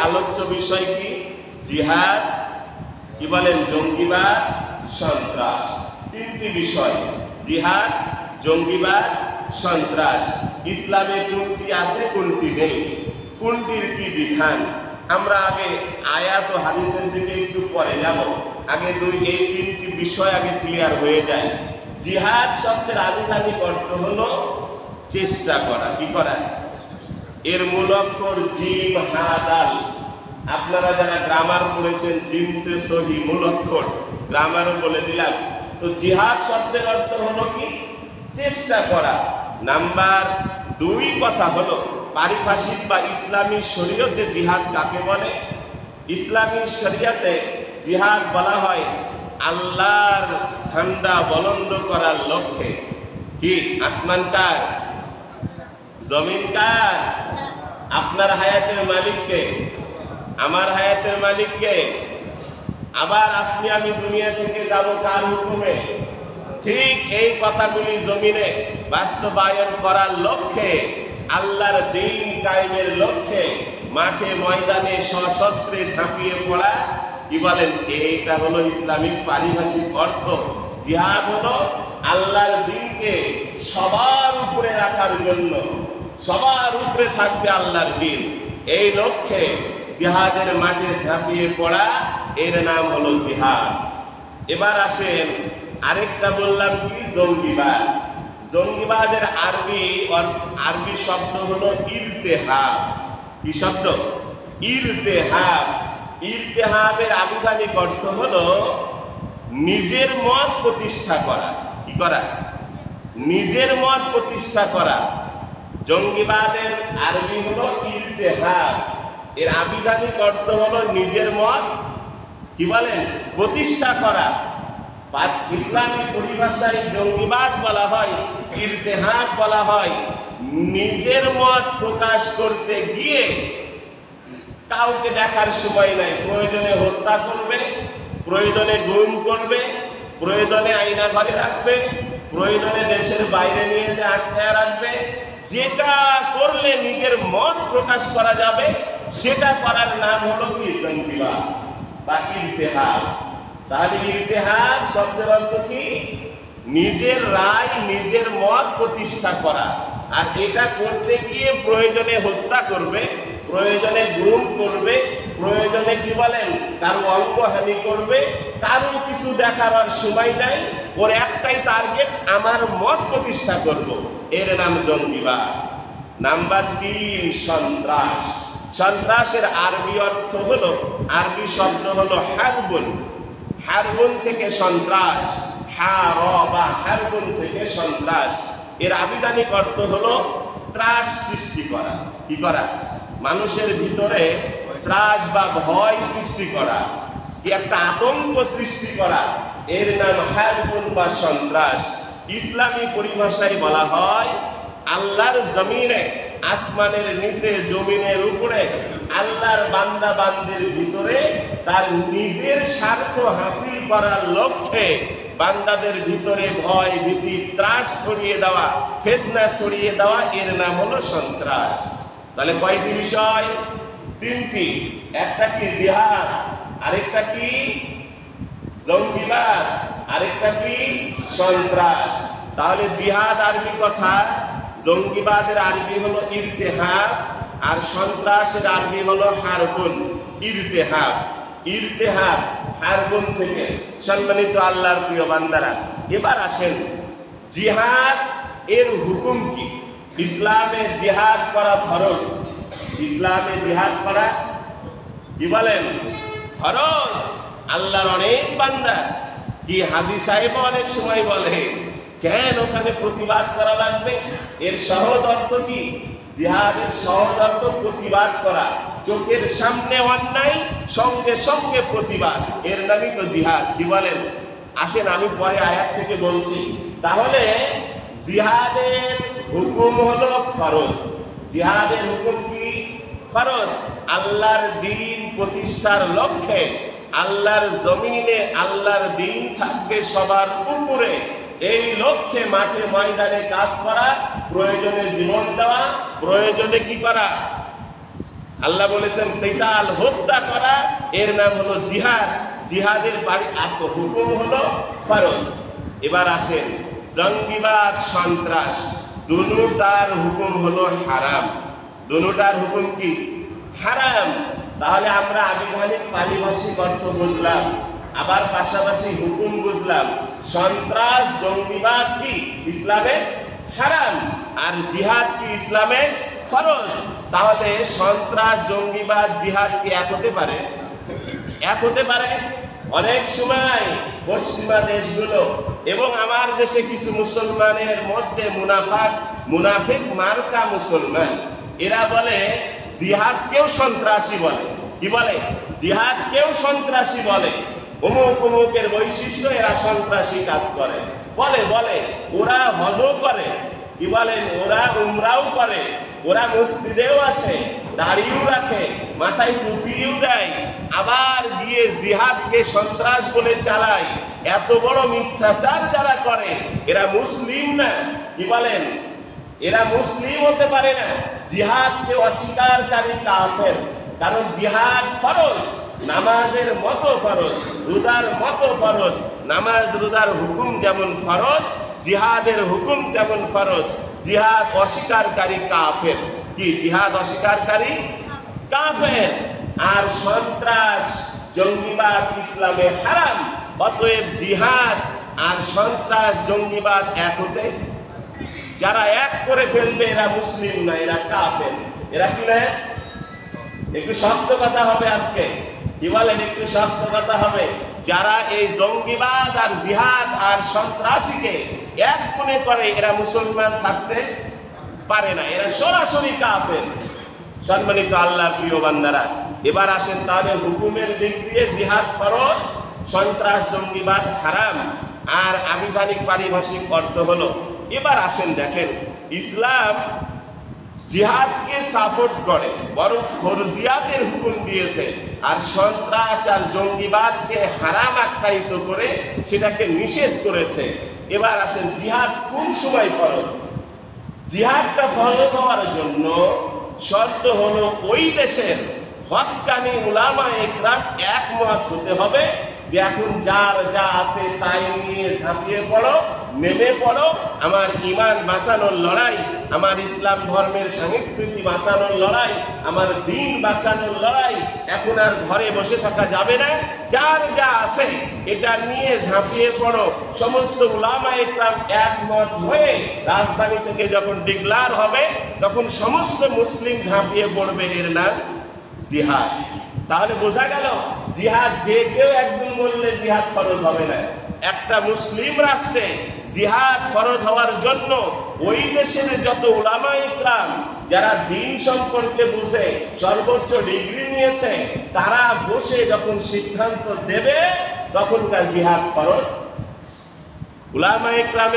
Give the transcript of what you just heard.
আলোচ্য বিষয় কি? জিহাদ, কি বলেন, জঙ্গিবাদ, সন্ত্রাস। তিনটি বিষয়, জিহাদ, জঙ্গিবাদ, সন্ত্রাস। ইসলামে কোনটি আছে, কোনটি নেই, কোনটির কি বিধান। আমরা আগে আয়াত ও হাদিসের দিকে একটু পরে যাব, আগে এই তিনটি বিষয় আগে ক্লিয়ার হয়ে যায়। জিহাদ শব্দের আবিধানিক অর্থ হলো চেষ্টা করা। কি করা? এর মূল অক্ষর জিম হা দাল। আপনারা যারা গ্রামার পড়েছেন, জিনসে সহি মূল অক্ষর, গ্রামারও বলে দিলাম। তো জিহাদ শব্দের অর্থ হলো কি? চেষ্টা করা। নাম্বার 2 কথা হলো পারিভাষিক বা ইসলামী শরীয়তে জিহাদ কাকে বলে? ইসলামী শরীয়তে জিহাদ বলা হয় আল্লাহর ঝান্ডা বুলন্দ করার লক্ষ্যে। কি? আসমান কার? জমিন কার? আপনার হায়াতের মালিককে, আমার হায়াতের মালিককে। আবার আপনি আমি দুনিয়া থেকে যাব কার হুকুমে? ঠিক এই কথাগুলি জমিনে বাস্তবায়ন করার লক্ষ্যে, আল্লাহর দ্বীন কায়েমের লক্ষ্যে মাঠে ময়দানে সশস্ত্রে ঝাঁপিয়ে পড়া। কি বলেন? এইটা হলো ইসলামিক পারিভাষিক অর্থ। জিহাদ হলো আল্লাহর দ্বীনকে সবার উপরে রাখার জন্য, সবার উপরে থাকবে আল্লাহর দ্বীন, এই লক্ষ্যে জিহাদের মাঠে ঝাঁপিয়ে পড়া, এর নাম হলো জিহাদ। এবার আসেন আরেকটা বললাম কি? জঙ্গিবাদ। জঙ্গিবাদের আরবি শব্দ হলো ইরতেহাব। কি শব্দ? ইরতেহাব। ইরতেহাবের আবিধানিক অর্থ হলো নিজের মত প্রতিষ্ঠা করা। কি করা? নিজের মত প্রতিষ্ঠা করা। জঙ্গিবাদের আরবি হলো ইরতেহাব, এর আবিধানিক অর্থ হলো নিজের মত, কি বলেন, প্রতিষ্ঠা করা। ইসলামী পরিভাষায় জঙ্গিবাদ বলা হয়, ইরতেহাব বলা হয় নিজের মত প্রকাশ করতে গিয়ে কাউকে দেখার সময় নাই, প্রয়োজনে হত্যা করবে, প্রয়োজনে গুম করবে, প্রয়োজনে আয়না ঘরে রাখবে, প্রয়োজনে দেশের বাইরে নিয়ে যে আটকায় রাখবে। যেটা করলে নিজের মত প্রকাশ করা যাবে সেটা করার নাম হলো কি? জঙ্গিবাদ বা ইরতেহাব। তাহলে ইরতেহাব শব্দের অর্থ কি? নিজের রায়, নিজের মত প্রতিষ্ঠা করা। আর এটা করতে গিয়ে প্রয়োজনে হত্যা করবে, প্রয়োজনে গুম করবে, প্রয়োজনে কি বলেন কারো অঙ্গহানি করবে, কারো কিছু দেখার আর সময় নাই, ওর একটাই টার্গেট, আমার মত প্রতিষ্ঠা করব, এর নাম জঙ্গিবাদ। নাম্বার 3 সন্ত্রাস। সন্ত্রাসের আরবি অর্থ হলো, আরবি শব্দ হলো হারবুন। হারবুন থেকে সন্ত্রাস, হারবা হারবুন থেকে সন্ত্রাস। এর আবিধানিক অর্থ হলো ত্রাস সৃষ্টি করা। কি করা? মানুষের ভিতরে ত্রাস বা ভয় সৃষ্টি করা, কি একটা আতঙ্ক সৃষ্টি করা, এর নাম হারবুন বা সন্ত্রাস। ইসলামী পরিভাষায় বলা হয় আল্লাহর জমিনে, আসমানের নিচে, জমিনের উপরে আল্লাহর বান্দা বান্দির ভিতরে তার নিজের স্বার্থ হাসিল করার লক্ষ্যে বান্দাদের ভিতরে ভয়, ভীতি, ত্রাস ছড়িয়ে দেওয়া, ফিতনা ছড়িয়ে দেওয়া, এর নাম হলো সন্ত্রাস। তাহলে কয়টি বিষয়? 3টি। একটা কি? জিহাদ। আরেকটা কি? জঙ্গিবাদ। আরেকটা কি? সন্ত্রাস। তাহলে জিহাদ আরবি কথা, জঙ্গিবাদের আরবি হলো ইরতেহাব, আর সন্ত্রাসের আরবি হলো হারবুন। ইরতেহাব, ইরতেহাব হারবুন থেকে। সম্মানিত আল্লাহর প্রিয় বান্দারা, এবার আসেন জিহাদ এর হুকুম কি? ইসলামে জিহাদ করা ফরজ। ইসলামে জিহাদ করা কি বলেন? ফরজ। আল্লাহর অনেক বান্দা, কি হাদি সাহেব অনেক সময় বলে কেন ওখানে প্রতিবাদ করা লাগবে? এর সহজ অর্থ কি? জিহাদের সহজ অর্থ প্রতিবাদ করা। চোখের সামনে অন্যায়, সঙ্গে সঙ্গে প্রতিবাদ, এর নামই তো জিহাদ। কি বলেন? আসেন আমি পরে আয়াত থেকে বলছি। তাহলে জিহাদের হুকুম হলো ফরজ। জিহাদের হুকুম কি? ফরজ। আল্লাহর দ্বীন প্রতিষ্ঠার লক্ষ্যে আল্লাহর জমিনে আল্লাহর দ্বীন থাকবে সবার উপরে, এই লক্ষ্যে মাঠে ময়দানে কাজ করা, প্রয়োজনে জীবন দেওয়া, প্রয়োজনে কি করা? আল্লাহ বলেছেন কিতাল, হত্যা করা, এর নাম হলো জিহাদ। জিহাদের হুকুম হলো ফরজ। এবার আসেন জঙ্গিবাদ, সন্ত্রাস, দুটার হুকুম হলো হারাম। দুটার হুকুম কি? হারাম। তাহলে আমরা আবিধানিক পারিভাষিক অর্থ বুঝলাম, আবার পাশাপাশি হুকুম বুঝলাম। সন্ত্রাস, জঙ্গিবাদ কি ইসলামে হারাম, আর জিহাদ কি ইসলামে ফরজ। তাহলে সন্ত্রাস, জঙ্গিবাদ, জিহাদ কি এক হতে পারে? এক হতে পারে? অনেক সময় পশ্চিমা দেশগুলো এবং আমার দেশে কিছু মুসলমানের মধ্যে মুনাফিক মার্কা মুসলমান, এরা বলে জিহাদকেও সন্ত্রাসী বলে। কি বলে? জিহাদকেও সন্ত্রাসী বলে। অমুক অমুকের বৈশিষ্ট্য, এরা সন্ত্রাসী কাজ করে বলে। ওরা হজও করে, কি বলেন, ওরা উমরাও করে, ওরা মসজিদেও আসে, দাড়িও রাখে, মাথায় টুপিও দেয়, আবার গিয়ে জিহাদকে সন্ত্রাস বলে চালায়। এত বড় মিথ্যাচার যারা করে, এরা মুসলিম না। কি বলেন? এরা মুসলিম হতে পারে না। জিহাদকে অস্বীকারী কাফের। কারণ জিহাদ ফরজ, নামাজের মতো ফরজ, রোজার মতো ফরজ। নামাজ রোজার হুকুম যেমন ফরজ, জিহাদের হুকুম তেমন ফরজ। জিহাদ অস্বীকারী কাফের। কি? জিহাদ অস্বীকারী কাফের। আর সন্ত্রাস, জঙ্গিবাদ ইসলামে হারাম। অতএব জিহাদ আর সন্ত্রাস, জঙ্গিবাদ এক হতে, যারা এক করে ফেলবে এরা মুসলিম না, এরা কাফের। এরা কি না? একটু শক্ত কথা হবে আজকে। কি বলেন? একটু শক্ত কথা হবে। যারা এই জঙ্গিবাদ আর জিহাদ আর সন্ত্রাসীকে এক মনে করে, এরা মুসলমান থাকতে পারে না, এরা সরাসরি কাফের। সম্মানিত আল্লাহ প্রিয় বান্দারা, এবার আসেন তাহলে হুকুমের দিক দিয়ে জিহাদ ফরজ, সন্ত্রাস, জঙ্গিবাদ হারাম, আর আবিধানিক পারিভাষিক অর্থ হলো। এবার আসেন দেখেন, ইসলাম জিহাদকে সাপোর্ট করে, বরং ফরজিয়াতের হুকুম দিয়েছে, আর সন্ত্রাস আর জঙ্গিবাদকে হারাম আখ্যায়িত করে সেটাকে নিষেধ করেছে। এবার আসেন জিহাদ কোন সময় ফরজ? জিহাদটা ফরজ হওয়ার জন্য শর্ত হলো ওই দেশের হক্কানি উলামায়ে ইকরাম একমত হতে হবে যে এখন যার যা আছে তাই নিয়ে ঝাঁপিয়ে পড়ো, নেমে পড়ো। আমার ঈমান বাঁচানোর লড়াই, আমার ইসলাম ধর্মের সংস্কৃতি বাঁচানোর লড়াই, আমার দিন বাঁচানোর লড়াই। এখন আর ঘরে বসে থাকা যাবে না, যার যা আছে এটা নিয়ে ঝাঁপিয়ে পড়ো। সমস্ত উলামায়ে ইকরাম একমত হয়ে রাজধানী থেকে যখন ডিক্লার হবে, তখন সমস্ত মুসলিম ঝাঁপিয়ে পড়বে। এর নাম জিহাদ। তাহলে বোঝা গেল জিহাদ যে কেউ একজন বললে জিহাদ ফরজ হবে না। একটা মুসলিম রাষ্ট্রে জিহাদ ফরজ হওয়ার জন্য ওই দেশের যত উলামায়ে ইকরাম যারা দ্বীন সম্পর্কে বুঝে, সর্বোচ্চ ডিগ্রি নিয়েছে, তারা বসে যখন সিদ্ধান্ত দেবে, তখনকার জিহাদ ফরজ। উলামায়ে ইকরাম